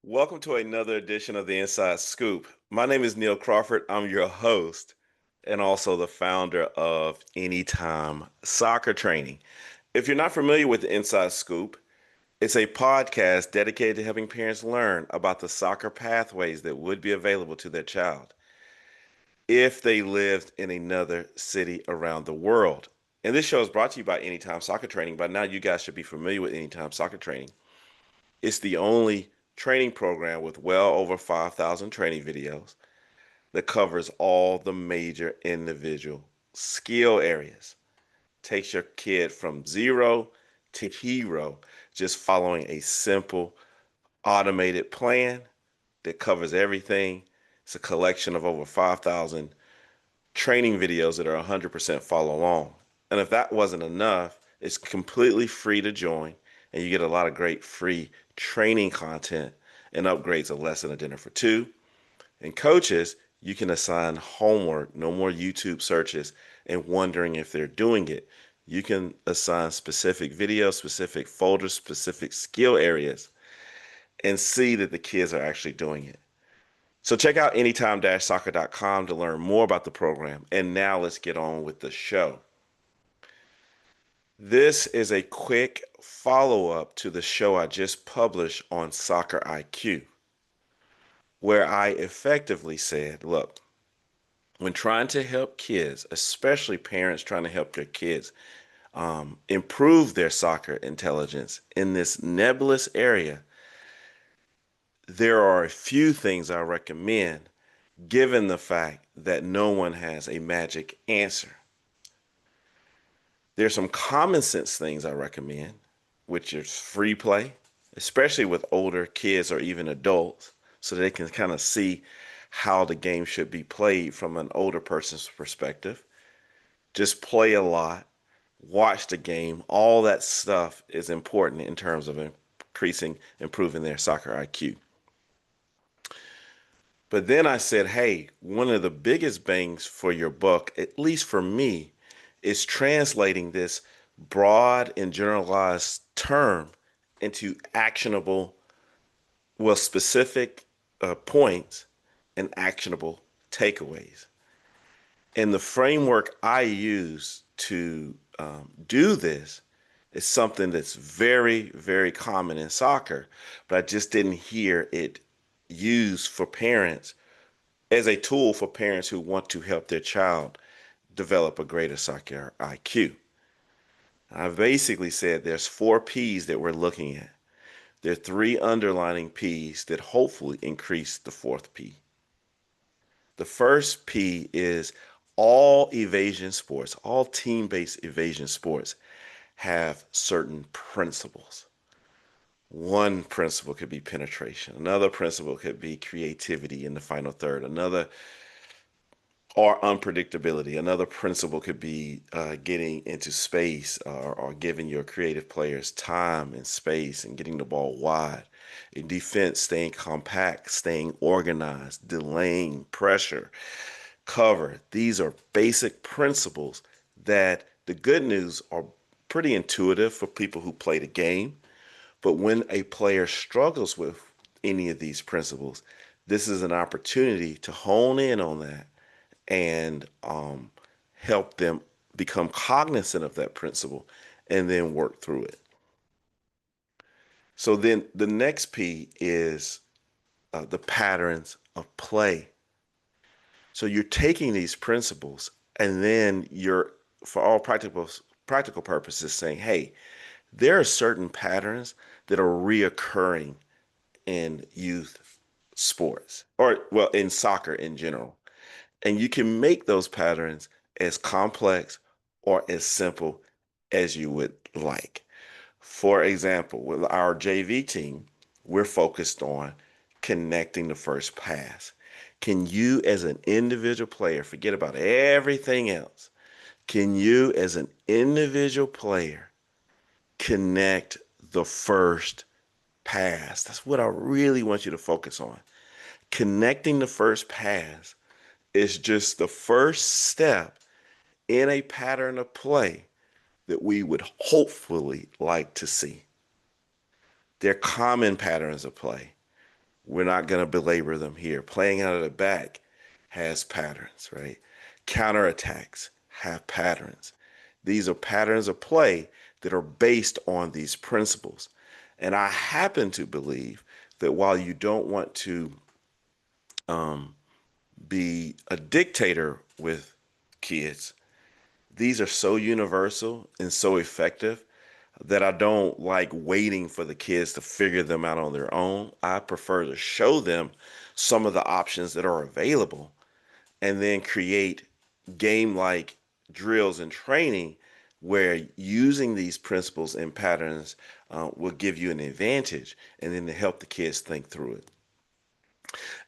Welcome to another edition of the Inside Scoop. My name is Neil Crawford. I'm your host and also the founder of Anytime Soccer Training. If you're not familiar with the Inside Scoop, it's a podcast dedicated to helping parents learn about the soccer pathways that would be available to their child if they lived in another city around the world. And this show is brought to you by Anytime Soccer Training. By now, you guys should be familiar with Anytime Soccer Training. It's the only training program with well over 5,000 training videos that covers all the major individual skill areas. Takes your kid from zero to hero just following a simple automated plan that covers everything. It's a collection of over 5,000 training videos that are 100% follow along. And if that wasn't enough, it's completely free to join, and you get a lot of great free training content and upgrades of Less Than a Dinner for Two. And coaches, you can assign homework, no more YouTube searches and wondering if they're doing it. You can assign specific videos, specific folders, specific skill areas, and see that the kids are actually doing it. So check out anytime-soccer.com to learn more about the program. And now let's get on with the show. This is a quick follow-up to the show I just published on Soccer IQ, where I effectively said, look, when trying to help kids, especially parents trying to help their kids improve their soccer intelligence in this nebulous area, there are a few things I recommend given the fact that no one has a magic answer. There's some common sense things I recommend, which is free play, especially with older kids or even adults, so they can kind of see how the game should be played from an older person's perspective. Just play a lot, watch the game. All that stuff is important in terms of improving their soccer IQ. But then I said, hey, one of the biggest bangs for your buck, at least for me, is translating this broad and generalized term into actionable, well, specific points and actionable takeaways. And the framework I use to do this is something that's very, very common in soccer, but I just didn't hear it used for parents as a tool for parents who want to help their child develop a greater soccer IQ. I basically said there's 4 P's that we're looking at. There are 3 underlining P's that hopefully increase the 4th P. The first P is all evasion sports, all team-based evasion sports have certain principles. One principle could be penetration. Another principle could be creativity in the final third. Another or unpredictability. Another principle could be getting into space or giving your creative players time and space and getting the ball wide. In defense, staying compact, staying organized, delaying pressure, cover. These are basic principles that the good news are pretty intuitive for people who play the game. But when a player struggles with any of these principles, this is an opportunity to hone in on that and help them become cognizant of that principle and then work through it. So then the next P is the patterns of play. So you're taking these principles and then you're, for all practical purposes, saying, hey, there are certain patterns that are reoccurring in youth sports or, well, in soccer in general. And you can make those patterns as complex or as simple as you would like. For example, with our JV team, we're focused on connecting the first pass. Can you, as an individual player, forget about everything else? Can you, as an individual player, connect the first pass? That's what I really want you to focus on. Connecting the first pass is just the first step in a pattern of play that we would hopefully like to see. They're common patterns of play. We're not going to belabor them here. Playing out of the back has patterns, right? Counterattacks have patterns. These are patterns of play that are based on these principles. And I happen to believe that while you don't want to um, be a dictator with kids, these are so universal and so effective that I don't like waiting for the kids to figure them out on their own. I prefer to show them some of the options that are available and then create game like drills and training where using these principles and patterns will give you an advantage and then to help the kids think through it.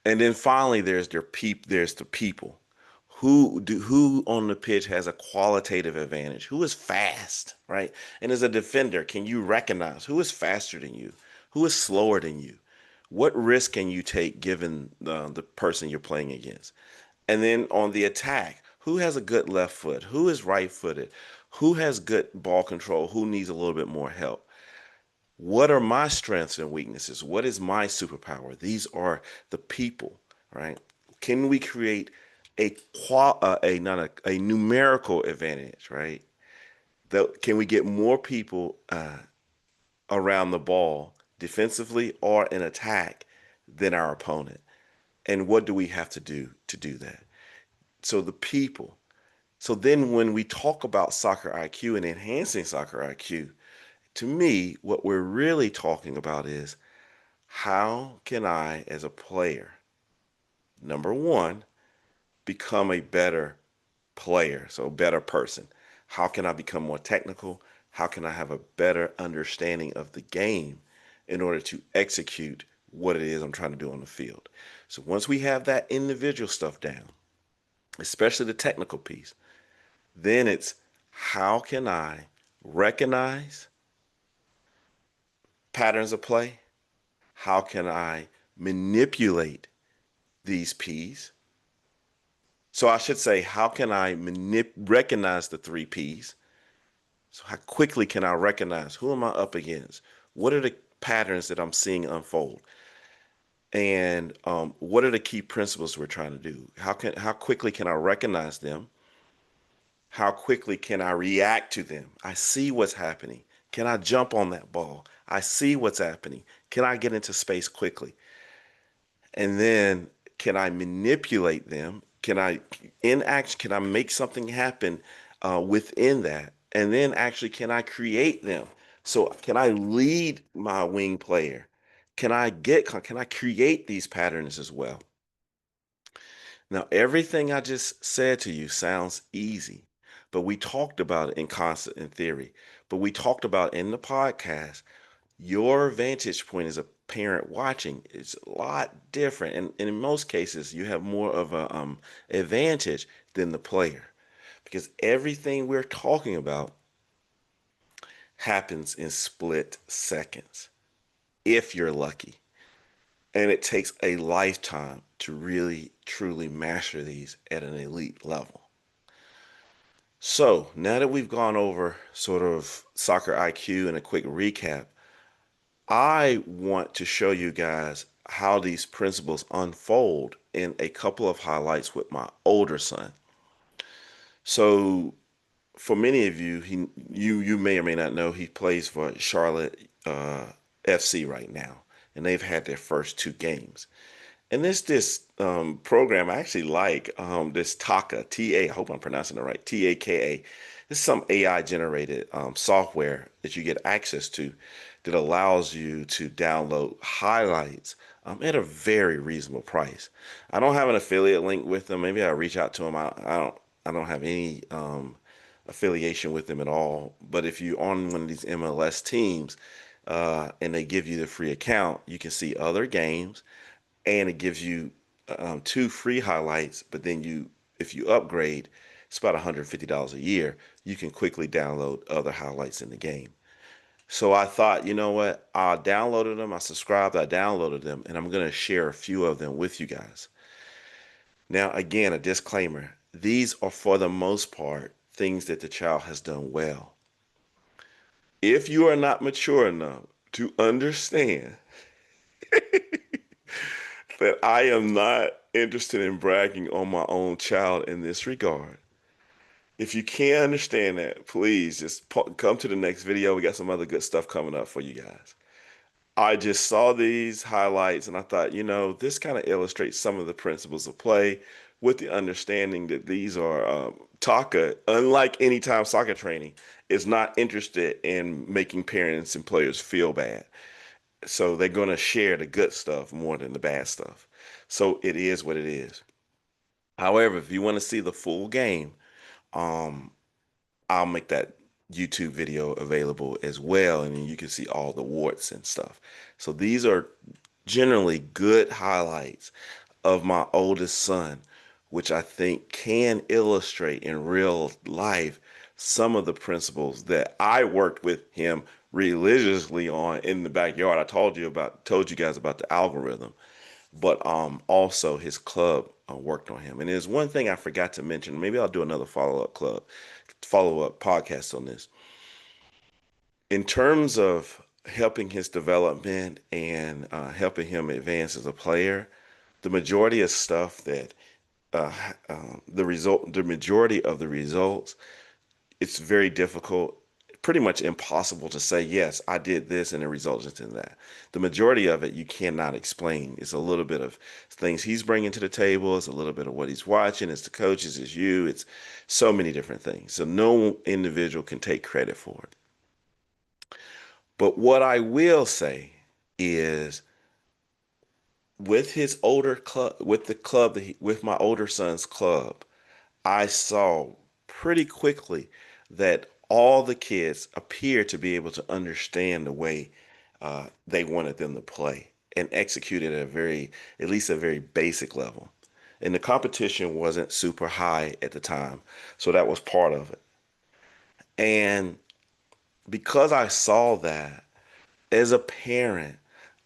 And then finally, there's the people. Who on the pitch has a qualitative advantage? Who is fast, right? And as a defender, can you recognize who is faster than you? Who is slower than you? What risk can you take given the person you're playing against? And then on the attack, who has a good left foot? Who is right footed? Who has good ball control? Who needs a little bit more help? What are my strengths and weaknesses? What is my superpower? These are the people, right? Can we create a not a numerical advantage, right? Can we get more people around the ball defensively or in attack than our opponent? And what do we have to do that? So the people. So then when we talk about soccer IQ and enhancing soccer IQ, to me, what we're really talking about is how can I, as a player, number one, become a better player, so a better person? How can I become more technical? How can I have a better understanding of the game in order to execute what it is I'm trying to do on the field? So once we have that individual stuff down, especially the technical piece, then it's how can I recognize patterns of play? How can I manipulate these P's? So I should say, how can I recognize the three P's? So how quickly can I recognize who am I up against? What are the patterns that I'm seeing unfold? And what are the key principles we're trying to do? How quickly can I recognize them? How quickly can I react to them? I see what's happening. Can I jump on that ball? I see what's happening. Can I get into space quickly? And then can I manipulate them? Can I in action? Can I make something happen within that? And then actually, can I create them? So can I lead my wing player? Can I create these patterns as well? Now, everything I just said to you sounds easy, but we talked about it in concept and theory. But we talked about in the podcast, your vantage point as a parent watching is a lot different. And in most cases, you have more of a advantage than the player because everything we're talking about happens in split seconds if you're lucky. And it takes a lifetime to really, truly master these at an elite level. So now that we've gone over sort of soccer IQ and a quick recap, I want to show you guys how these principles unfold in a couple of highlights with my older son. So for many of you, you may or may not know he plays for Charlotte FC right now, and they've had their first two games. And this program I actually like this Taka T A. I hope I'm pronouncing it right. TAKA. This is some AI generated software that you get access to that allows you to download highlights at a very reasonable price. I don't have an affiliate link with them. Maybe I'll reach out to them. I don't have any affiliation with them at all. But if you're on one of these MLS teams and they give you the free account, you can see other games and it gives you two free highlights. But then if you upgrade, it's about $150 a year. You can quickly download other highlights in the game. So I thought, you know what? I downloaded them, I subscribed, I downloaded them, and I'm going to share a few of them with you guys. Now, again, a disclaimer. These are for the most part things that the child has done well. If you are not mature enough to understand that I am not interested in bragging on my own child in this regard. If you can't understand that, please just come to the next video. We got some other good stuff coming up for you guys. I just saw these highlights and I thought, this kind of illustrates some of the principles of play with the understanding that these are Taka, unlike anytime soccer training, is not interested in making parents and players feel bad. So they're going to share the good stuff more than the bad stuff. So it is what it is. However, if you want to see the full game, um, I'll make that YouTube video available as well, and then you can see all the warts and stuff. So these are generally good highlights of my oldest son, which I think can illustrate in real life some of the principles that I worked with him religiously on in the backyard. Told you guys about the algorithm, but also his club worked on him. And there's one thing I forgot to mention. Maybe I'll do another follow-up podcast on this. In terms of helping his development and helping him advance as a player, the majority of stuff that uh, the majority of the results, it's very difficult, pretty much impossible to say, yes, I did this and it resulted in that. The majority of it you cannot explain. It's a little bit of things he's bringing to the table. It's a little bit of what he's watching. It's the coaches, it's you. It's so many different things. So no individual can take credit for it. But what I will say is with his older club, with the club with my older son's club, I saw pretty quickly that all the kids appeared to be able to understand the way they wanted them to play and execute it at least a very basic level. And the competition wasn't super high at the time, so that was part of it. And because I saw that, as a parent,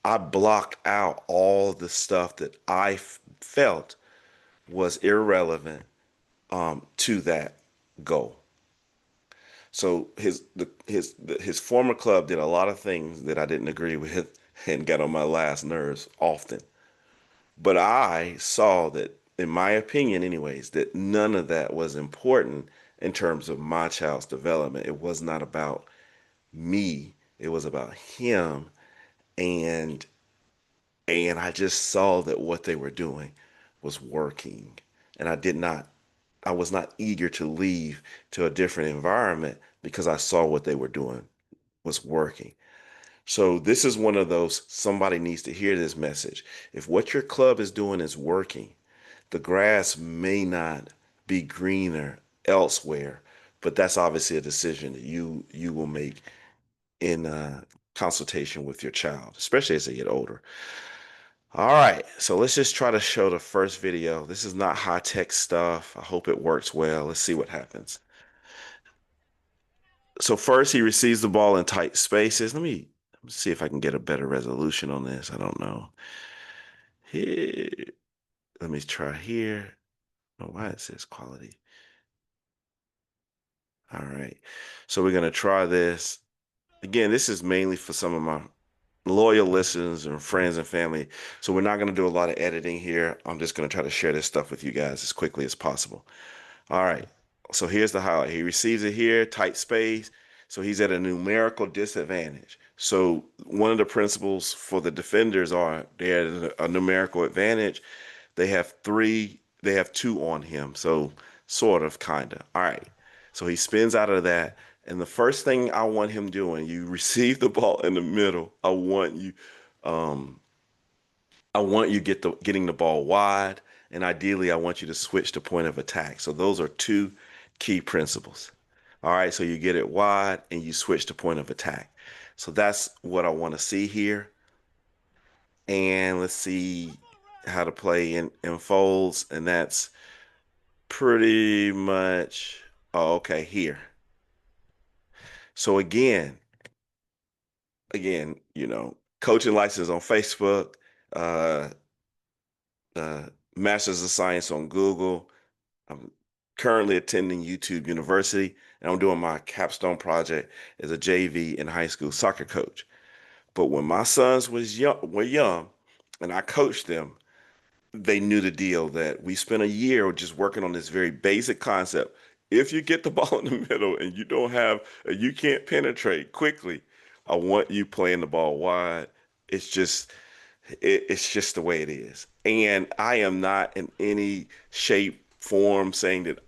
I blocked out all the stuff that I felt was irrelevant to that goal. So his former club did a lot of things that I didn't agree with and got on my last nerves often. But I saw that, in my opinion, anyways, that none of that was important in terms of my child's development. It was not about me. It was about him. And I just saw that what they were doing was working. And I was not eager to leave to a different environment because I saw what they were doing was working. So this is one of those, somebody needs to hear this message. If what your club is doing is working, the grass may not be greener elsewhere, but that's obviously a decision that you will make in consultation with your child, especially as they get older. All right, so let's just try to show the first video. This is not high tech stuff. I hope it works well. Let's see what happens. So first he receives the ball in tight spaces. Let me see if I can get a better resolution on this. I don't know. Here, let me try here. Oh, why it says quality. All right. So we're gonna try this. Again, this is mainly for some of my loyal listeners and friends and family. So we're not going to do a lot of editing here. I'm just going to try to share this stuff with you guys as quickly as possible. All right. So here's the highlight. He receives it here, tight space. So he's at a numerical disadvantage. So one of the principles for the defenders are they're at a numerical advantage. They have two on him. So sort of, kind of. All right. So he spins out of that. And the first thing I want him doing, you receive the ball in the middle. Um, I want you getting the ball wide, and ideally, I want you to switch to point of attack. So those are two key principles. All right, so you get it wide and you switch to point of attack. So that's what I want to see here. And let's see how to play in folds, and that's pretty much, oh, okay, here. So again, coaching license on Facebook, uh, Masters of Science on Google. I'm currently attending YouTube University, and I'm doing my capstone project as a JV and high school soccer coach. But when my sons were young, and I coached them, they knew the deal that we spent a year just working on this very basic concept. If you get the ball in the middle and you don't have, you can't penetrate quickly, I want you playing the ball wide. It's just, it's just the way it is. And I am not in any shape, form saying that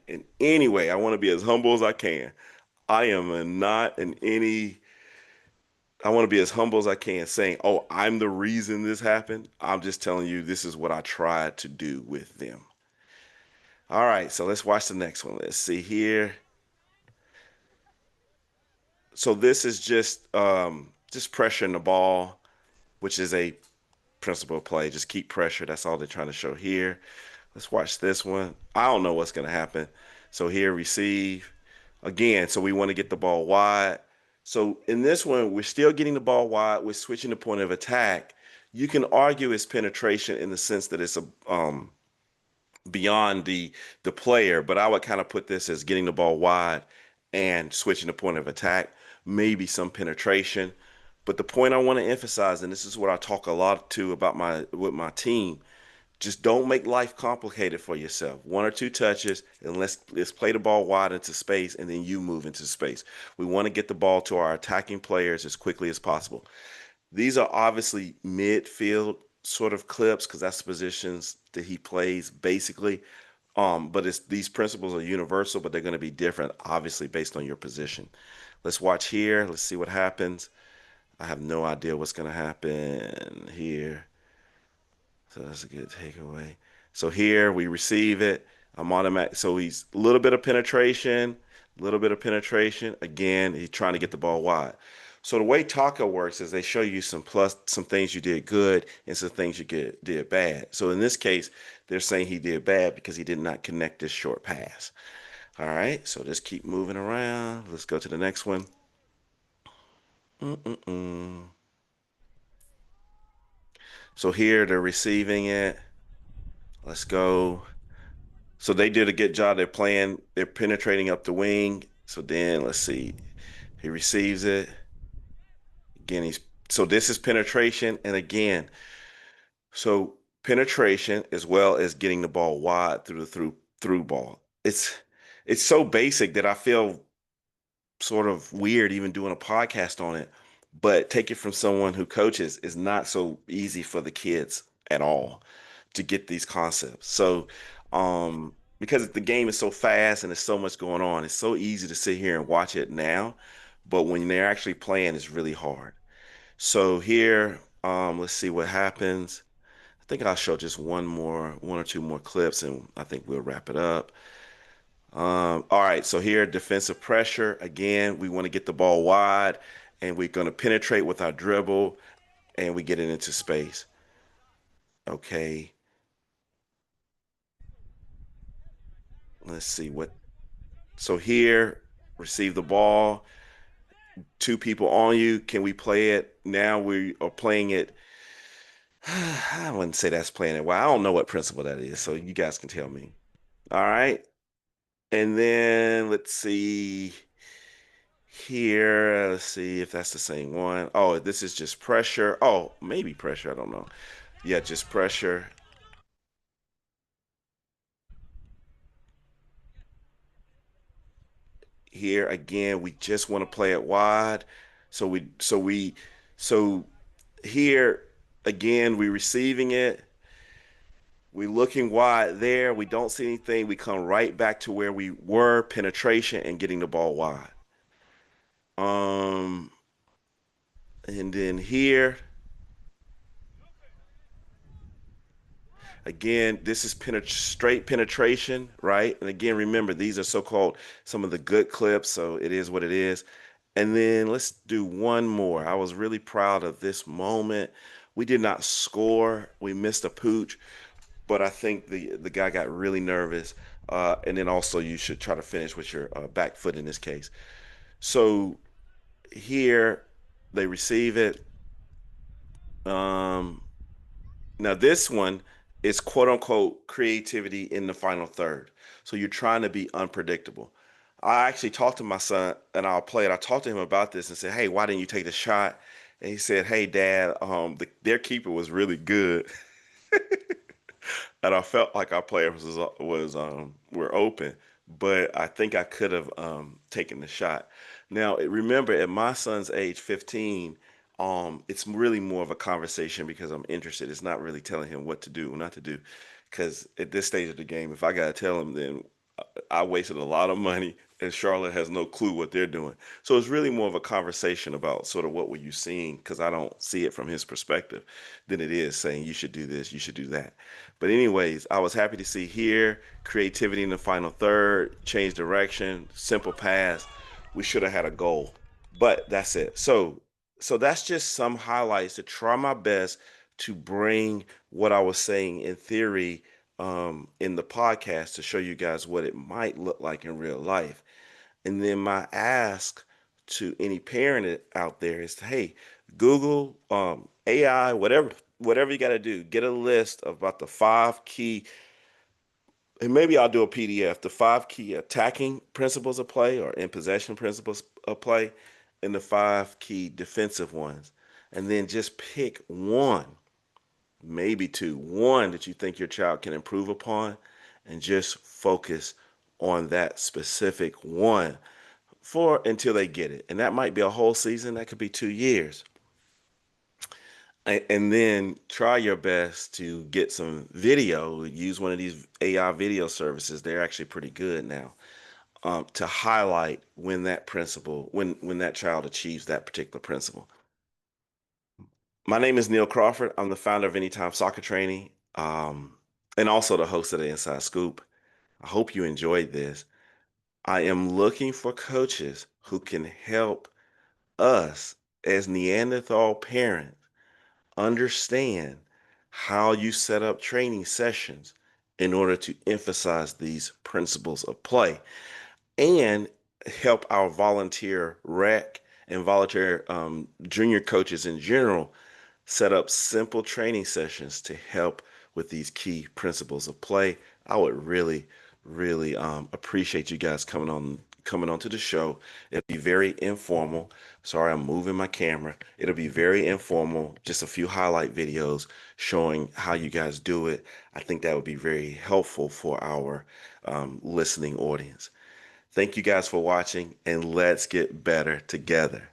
in any way, I want to be as humble as I can. I am not in any I want to be as humble as I can, saying, "Oh, I'm the reason this happened." I'm just telling you, this is what I tried to do with them. All right, so let's watch the next one. Let's see here. So this is just pressuring the ball, which is a principle of play. Just keep pressure. That's all they're trying to show here. Let's watch this one. I don't know what's going to happen. So here, receive again. So we want to get the ball wide. So in this one, we're still getting the ball wide. We're switching the point of attack. You can argue it's penetration in the sense that it's a beyond the player, but I would kind of put this as getting the ball wide and switching the point of attack, maybe some penetration. But the point I want to emphasize, and this is what I talk a lot to about my with my team, just don't make life complicated for yourself. One or two touches, and let's play the ball wide into space, and then you move into space. We want to get the ball to our attacking players as quickly as possible. These are obviously midfield sort of clips because that's the positions that he plays basically. But it's these principles are universal, but they're going to be different, obviously, based on your position. Let's watch here. Let's see what happens. I have no idea what's going to happen here. So that's a good takeaway. So here we receive it. I'm automatic. So he's a little bit of penetration, a little bit of penetration. Again, he's trying to get the ball wide. So the way Taco works is they show you some things you did good and some things you did bad. So in this case, they're saying he did bad because he did not connect this short pass. All right, so just keep moving around. Let's go to the next one. Mm-mm-mm. So here they're receiving it. Let's go. So they did a good job. They're penetrating up the wing. So then let's see. He receives it. Again, so this is penetration. And again, so penetration as well as getting the ball wide through the through ball. It's so basic that I feel sort of weird even doing a podcast on it. But take it from someone who coaches is not so easy for the kids at all to get these concepts. So, because the game is so fast and there's so much going on, it's so easy to sit here and watch it now. But when they're actually playing, it's really hard. So here, let's see what happens. I think I'll show just one or two more clips, and I think we'll wrap it up. All right, so here, defensive pressure. Again, we want to get the ball wide, and we're going to penetrate with our dribble, and we get it into space. Okay, let's see what. So here, receive the ball. Two people on you. Can we play it? Now we are playing it. I wouldn't say that's playing it. Well, I don't know what principle that is, so you guys can tell me. All right. And then let's see here. Let's see if that's the same one. Oh, this is just pressure. Oh, maybe pressure. I don't know. Yeah, just pressure. Here again, we just want to play it wide. So so here again, we receiving it. We looking wide there. We don't see anything. We come right back to where we were, penetration and getting the ball wide. Um, and then here again, this is straight penetration, right? And again, remember these are so-called some of the good clips, so it is what it is. And then let's do one more. I was really proud of this moment. We did not score. We missed a pooch, but I think the guy got really nervous. And then also you should try to finish with your back foot in this case. So here they receive it. Um, Now this one is quote unquote creativity in the final third. So you're trying to be unpredictable. I actually talked to my son and I'll play it. I talked to him about this and said, "Hey, why didn't you take the shot?" And he said, "Hey, Dad, their keeper was really good." and I felt like our players were open, but I think I could have taken the shot. Now, remember, at my son's age, 15, it's really more of a conversation because I'm interested. It's not really telling him what to do or not to do, because at this stage of the game, if I gotta tell him, then I wasted a lot of money, and Charlotte has no clue what they're doing. So it's really more of a conversation about sort of what were you seeing, because I don't see it from his perspective, than it is saying you should do this, you should do that. But anyways, I was happy to see here creativity in the final third, change direction, simple pass. We should have had a goal, but that's it. So that's just some highlights to try my best to bring what I was saying in theory in the podcast to show you guys what it might look like in real life. And then my ask to any parent out there is, hey, Google, AI, whatever you got to do, get a list of about the 5 key, and maybe I'll do a PDF, the 5 key attacking principles of play or in possession principles of play, and the 5 key defensive ones. And then just pick one, maybe two, one that you think your child can improve upon, and just focus on that specific one for until they get it. And that might be a whole season, that could be 2 years. And then try your best to get some video, use one of these AI video services. They're actually pretty good now, to highlight when that principle, when that child achieves that particular principle. My name is Neil Crawford. I'm the founder of Anytime Soccer Training, and also the host of the Inside Scoop. I hope you enjoyed this. I am looking for coaches who can help us as Neanderthal parents understand how you set up training sessions in order to emphasize these principles of play and help our volunteer rec and volunteer junior coaches in general set up simple training sessions to help with these key principles of play. I would really appreciate you guys coming onto the show. It'll be very informal. Sorry, I'm moving my camera. It'll be very informal, just a few highlight videos showing how you guys do it. I think that would be very helpful for our listening audience. Thank you guys for watching, and let's get better together.